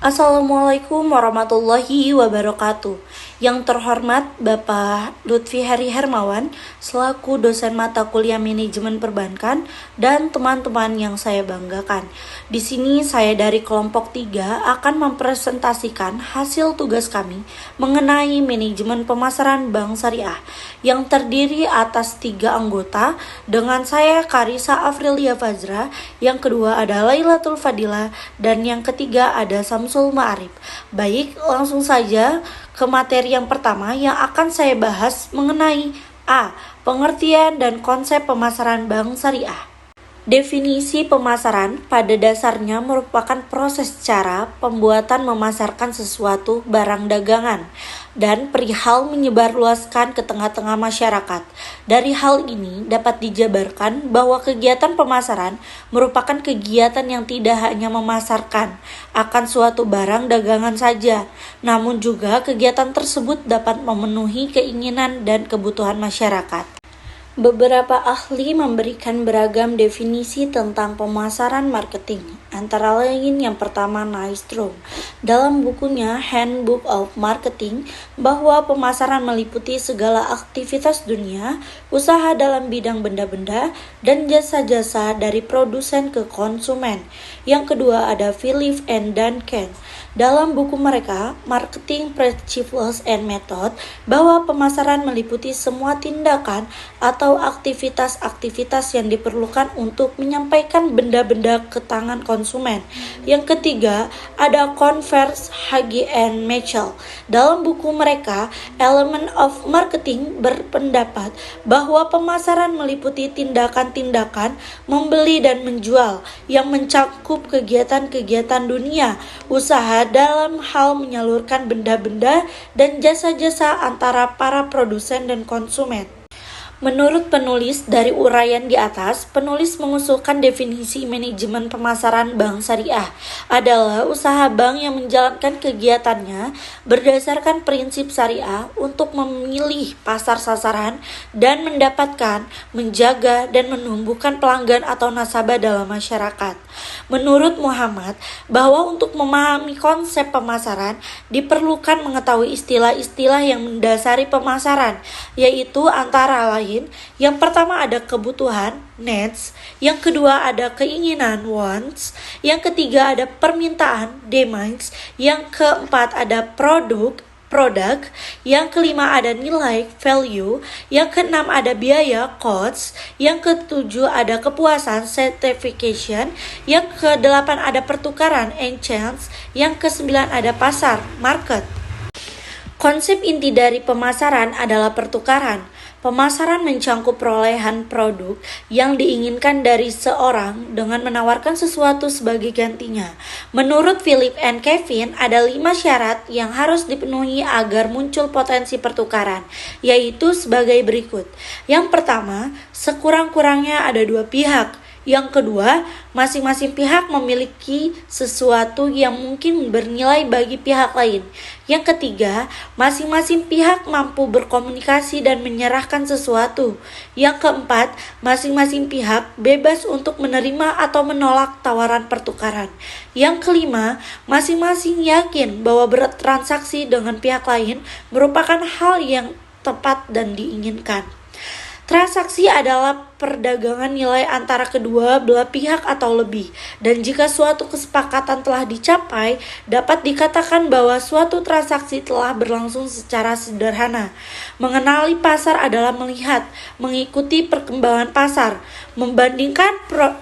Assalamualaikum warahmatullahi wabarakatuh. Yang terhormat Bapak Lutfi Heri Hermawan selaku dosen mata kuliah manajemen perbankan dan teman-teman yang saya banggakan. Di sini saya dari kelompok 3 akan mempresentasikan hasil tugas kami mengenai manajemen pemasaran bank syariah yang terdiri atas 3 anggota dengan saya Karisa Afrilia Fazra, yang kedua ada Lailatul Fadila, dan yang ketiga ada Samsul Ma'arif. Baik, langsung saja ke materi yang pertama yang akan saya bahas mengenai A. Pengertian dan konsep pemasaran bank syariah. Definisi pemasaran pada dasarnya merupakan proses cara pembuatan memasarkan sesuatu barang dagangan dan perihal menyebarluaskan ke tengah-tengah masyarakat. Dari hal ini dapat dijabarkan bahwa kegiatan pemasaran merupakan kegiatan yang tidak hanya memasarkan akan suatu barang dagangan saja, namun juga kegiatan tersebut dapat memenuhi keinginan dan kebutuhan masyarakat. Beberapa ahli memberikan beragam definisi tentang pemasaran marketing, antara lain yang pertama Nystrom dalam bukunya Handbook of Marketing bahwa pemasaran meliputi segala aktivitas dunia, usaha dalam bidang benda-benda dan jasa-jasa dari produsen ke konsumen. Yang kedua ada Philip and Duncan dalam buku mereka Marketing Principles and Method bahwa pemasaran meliputi semua tindakan atau aktivitas-aktivitas yang diperlukan untuk menyampaikan benda-benda ke tangan konsumen. Yang ketiga ada Converse, Hagi and Mitchell dalam buku mereka Element of Marketing berpendapat bahwa pemasaran meliputi tindakan-tindakan membeli dan menjual yang mencakup kegiatan-kegiatan dunia usaha dalam hal menyalurkan benda-benda dan jasa-jasa antara para produsen dan konsumen. Menurut penulis dari uraian di atas, penulis mengusulkan definisi manajemen pemasaran bank syariah adalah usaha bank yang menjalankan kegiatannya berdasarkan prinsip syariah untuk memilih pasar sasaran dan mendapatkan, menjaga, dan menumbuhkan pelanggan atau nasabah dalam masyarakat. Menurut Muhammad, bahwa untuk memahami konsep pemasaran diperlukan mengetahui istilah-istilah yang mendasari pemasaran, yaitu antara lain yang pertama ada kebutuhan, needs, yang kedua ada keinginan, wants, yang ketiga ada permintaan, demands, yang keempat ada produk, yang kelima ada nilai, value, yang keenam ada biaya, costs, yang ketujuh ada kepuasan, satisfaction, yang kedelapan ada pertukaran, exchange, yang kesembilan ada pasar, market. Konsep inti dari pemasaran adalah pertukaran. Pemasaran mencangkup perolehan produk yang diinginkan dari seorang dengan menawarkan sesuatu sebagai gantinya. Menurut Philip and Kevin, ada 5 syarat yang harus dipenuhi agar muncul potensi pertukaran, yaitu sebagai berikut. Yang pertama, sekurang-kurangnya ada 2 pihak. Yang kedua, masing-masing pihak memiliki sesuatu yang mungkin bernilai bagi pihak lain. Yang ketiga, masing-masing pihak mampu berkomunikasi dan menyerahkan sesuatu. Yang keempat, masing-masing pihak bebas untuk menerima atau menolak tawaran pertukaran. Yang kelima, masing-masing yakin bahwa bertransaksi dengan pihak lain merupakan hal yang tepat dan diinginkan. Transaksi adalah perdagangan nilai antara kedua belah pihak atau lebih, dan jika suatu kesepakatan telah dicapai, dapat dikatakan bahwa suatu transaksi telah berlangsung secara sederhana. Mengenali pasar adalah melihat, mengikuti perkembangan pasar, membandingkan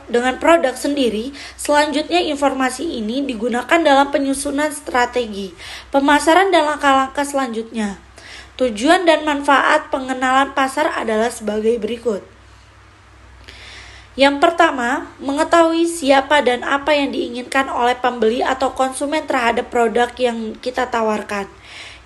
dengan produk sendiri. Selanjutnya informasi ini digunakan dalam penyusunan strategi pemasaran dan langkah-langkah selanjutnya. Tujuan dan manfaat pengenalan pasar adalah sebagai berikut. Yang pertama, mengetahui siapa dan apa yang diinginkan oleh pembeli atau konsumen terhadap produk yang kita tawarkan.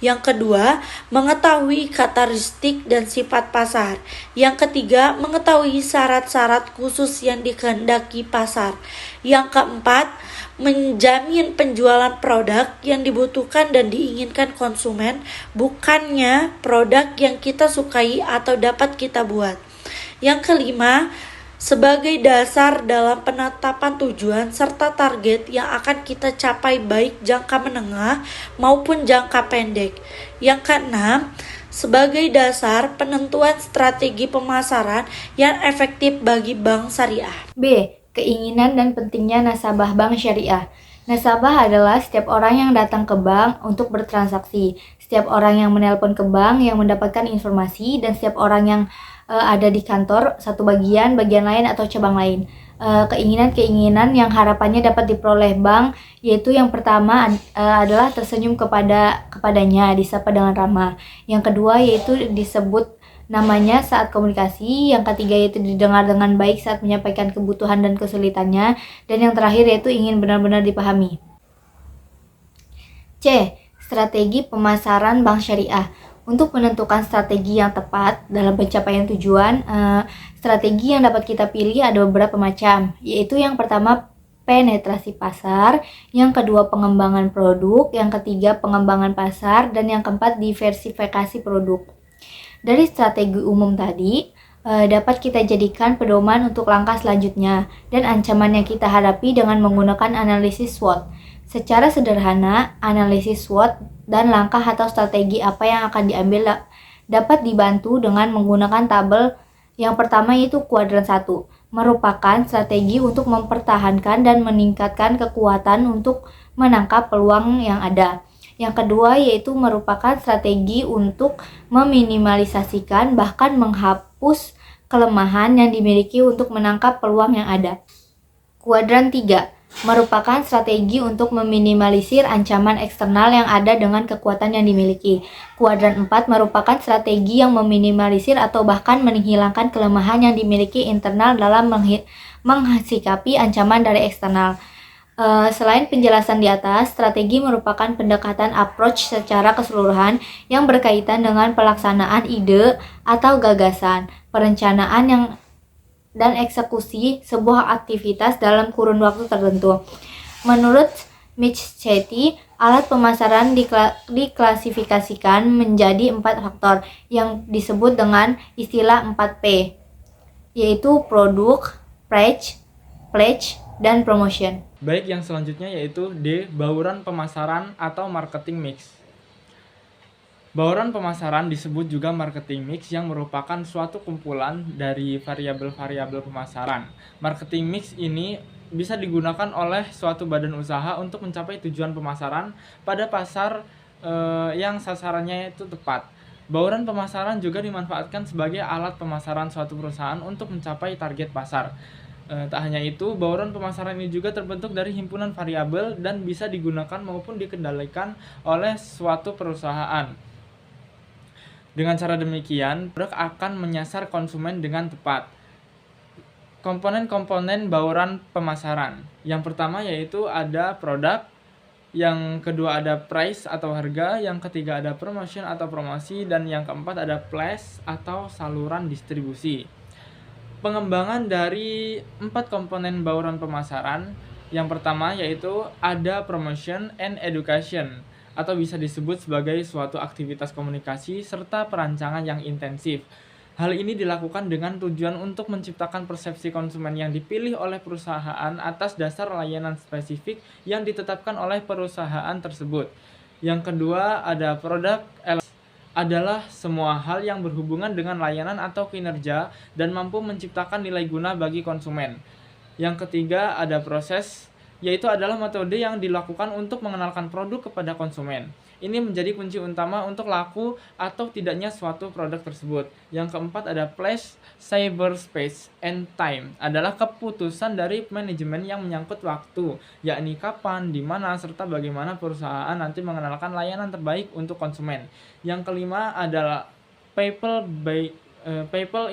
Yang kedua, mengetahui karakteristik dan sifat pasar. Yang ketiga, mengetahui syarat-syarat khusus yang dikehendaki pasar. Yang keempat, menjamin penjualan produk yang dibutuhkan dan diinginkan konsumen, bukannya produk yang kita sukai atau dapat kita buat. Yang kelima, sebagai dasar dalam penetapan tujuan serta target yang akan kita capai baik jangka menengah maupun jangka pendek. Yang keenam, sebagai dasar penentuan strategi pemasaran yang efektif bagi bank syariah. B. Keinginan dan pentingnya nasabah bank syariah. Nasabah adalah setiap orang yang datang ke bank untuk bertransaksi, setiap orang yang menelpon ke bank yang mendapatkan informasi, dan setiap orang yang ada di kantor, satu bagian lain atau cabang lain. Keinginan-keinginan yang harapannya dapat diperoleh bank, yaitu yang pertama adalah tersenyum kepadanya, disapa dengan ramah. Yang kedua yaitu disebut namanya saat komunikasi. Yang ketiga yaitu didengar dengan baik saat menyampaikan kebutuhan dan kesulitannya. Dan yang terakhir yaitu ingin benar-benar dipahami. C. Strategi pemasaran bank syariah. Untuk menentukan strategi yang tepat dalam pencapaian tujuan, strategi yang dapat kita pilih ada beberapa macam, yaitu yang pertama penetrasi pasar, yang kedua pengembangan produk, yang ketiga pengembangan pasar, dan yang keempat diversifikasi produk. Dari strategi umum tadi, dapat kita jadikan pedoman untuk langkah selanjutnya dan ancaman yang kita hadapi dengan menggunakan analisis SWOT. Secara sederhana, analisis SWOT dan langkah atau strategi apa yang akan diambil dapat dibantu dengan menggunakan tabel. Yang pertama yaitu kuadran 1, merupakan strategi untuk mempertahankan dan meningkatkan kekuatan untuk menangkap peluang yang ada. Yang kedua yaitu merupakan strategi untuk meminimalisasikan bahkan menghapus kelemahan yang dimiliki untuk menangkap peluang yang ada. Kuadran 3 merupakan strategi untuk meminimalisir ancaman eksternal yang ada dengan kekuatan yang dimiliki. Kuadran 4 merupakan strategi yang meminimalisir atau bahkan menghilangkan kelemahan yang dimiliki internal dalam menghasikapi ancaman dari eksternal. Selain penjelasan di atas, strategi merupakan pendekatan approach secara keseluruhan yang berkaitan dengan pelaksanaan ide atau gagasan, perencanaan dan eksekusi sebuah aktivitas dalam kurun waktu tertentu. Menurut Mitch Chetty, alat pemasaran diklasifikasikan menjadi 4 faktor yang disebut dengan istilah 4P, yaitu produk, pledge, dan promotion. Baik, yang selanjutnya yaitu D. Bauran pemasaran atau marketing mix. Bauran pemasaran disebut juga marketing mix yang merupakan suatu kumpulan dari variabel-variabel pemasaran. Marketing mix ini bisa digunakan oleh suatu badan usaha untuk mencapai tujuan pemasaran pada pasar yang sasarannya itu tepat. Bauran pemasaran juga dimanfaatkan sebagai alat pemasaran suatu perusahaan untuk mencapai target pasar. Tak hanya itu, bauran pemasaran ini juga terbentuk dari himpunan variabel dan bisa digunakan maupun dikendalikan oleh suatu perusahaan. Dengan cara demikian, produk akan menyasar konsumen dengan tepat. Komponen-komponen bauran pemasaran. Yang pertama yaitu ada produk, yang kedua ada price atau harga, yang ketiga ada promotion atau promosi, dan yang keempat ada place atau saluran distribusi. Pengembangan dari 4 komponen bauran pemasaran. Yang pertama yaitu ada promotion and education, atau bisa disebut sebagai suatu aktivitas komunikasi serta perancangan yang intensif. Hal ini dilakukan dengan tujuan untuk menciptakan persepsi konsumen yang dipilih oleh perusahaan atas dasar layanan spesifik yang ditetapkan oleh perusahaan tersebut. Yang kedua ada produk adalah semua hal yang berhubungan dengan layanan atau kinerja dan mampu menciptakan nilai guna bagi konsumen. Yang ketiga ada proses, yaitu adalah metode yang dilakukan untuk mengenalkan produk kepada konsumen. Ini menjadi kunci utama untuk laku atau tidaknya suatu produk tersebut. Yang keempat ada place, cyberspace, and time, adalah keputusan dari manajemen yang menyangkut waktu, yakni kapan, di mana, serta bagaimana perusahaan nanti mengenalkan layanan terbaik untuk konsumen. Yang kelima adalah people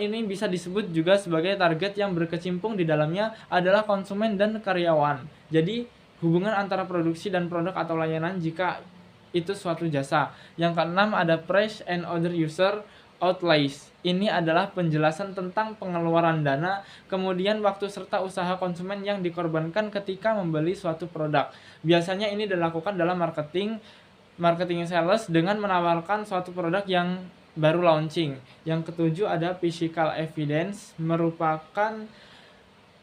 ini bisa disebut juga sebagai target yang berkecimpung di dalamnya adalah konsumen dan karyawan. Jadi hubungan antara produksi dan produk atau layanan jika itu suatu jasa. Yang keenam ada price and other user outlays. Ini adalah penjelasan tentang pengeluaran dana, kemudian waktu serta usaha konsumen yang dikorbankan ketika membeli suatu produk. Biasanya ini dilakukan dalam marketing sales dengan menawarkan suatu produk yang baru launching. Yang ketujuh ada physical evidence, merupakan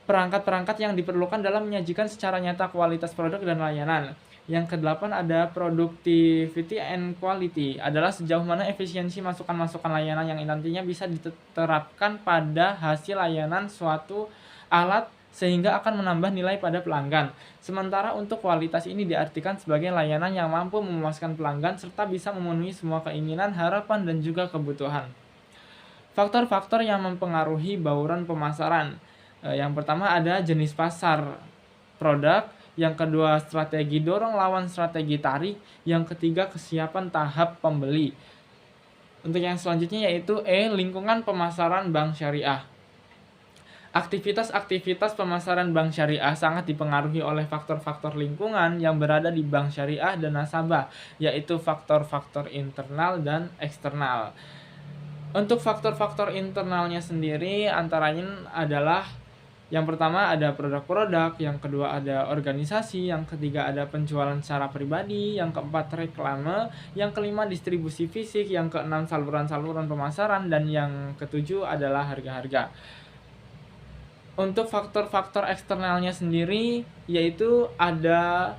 perangkat-perangkat yang diperlukan dalam menyajikan secara nyata kualitas produk dan layanan. Yang kedelapan ada productivity and quality, adalah sejauh mana efisiensi masukan-masukan layanan yang nantinya bisa diterapkan pada hasil layanan suatu alat sehingga akan menambah nilai pada pelanggan. Sementara untuk kualitas ini diartikan sebagai layanan yang mampu memuaskan pelanggan serta bisa memenuhi semua keinginan, harapan, dan juga kebutuhan. Faktor-faktor yang mempengaruhi bauran pemasaran. Yang pertama ada jenis pasar produk, yang kedua strategi dorong lawan strategi tarik, yang ketiga kesiapan tahap pembeli. Untuk yang selanjutnya yaitu lingkungan pemasaran bank syariah. Aktivitas-aktivitas pemasaran bank syariah sangat dipengaruhi oleh faktor-faktor lingkungan yang berada di bank syariah dan nasabah, yaitu faktor-faktor internal dan eksternal. Untuk faktor-faktor internalnya sendiri antaranya adalah yang pertama ada produk-produk, yang kedua ada organisasi, yang ketiga ada penjualan secara pribadi, yang keempat reklame, yang kelima distribusi fisik, yang keenam saluran-saluran pemasaran, dan yang ketujuh adalah harga-harga. Untuk faktor-faktor eksternalnya sendiri yaitu ada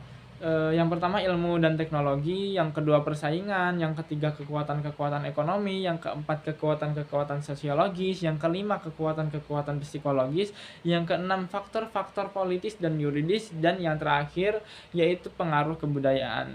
yang pertama ilmu dan teknologi, yang kedua persaingan, yang ketiga kekuatan-kekuatan ekonomi, yang keempat kekuatan-kekuatan sosiologis, yang kelima kekuatan-kekuatan psikologis, yang keenam faktor-faktor politis dan yuridis, dan yang terakhir yaitu pengaruh kebudayaan.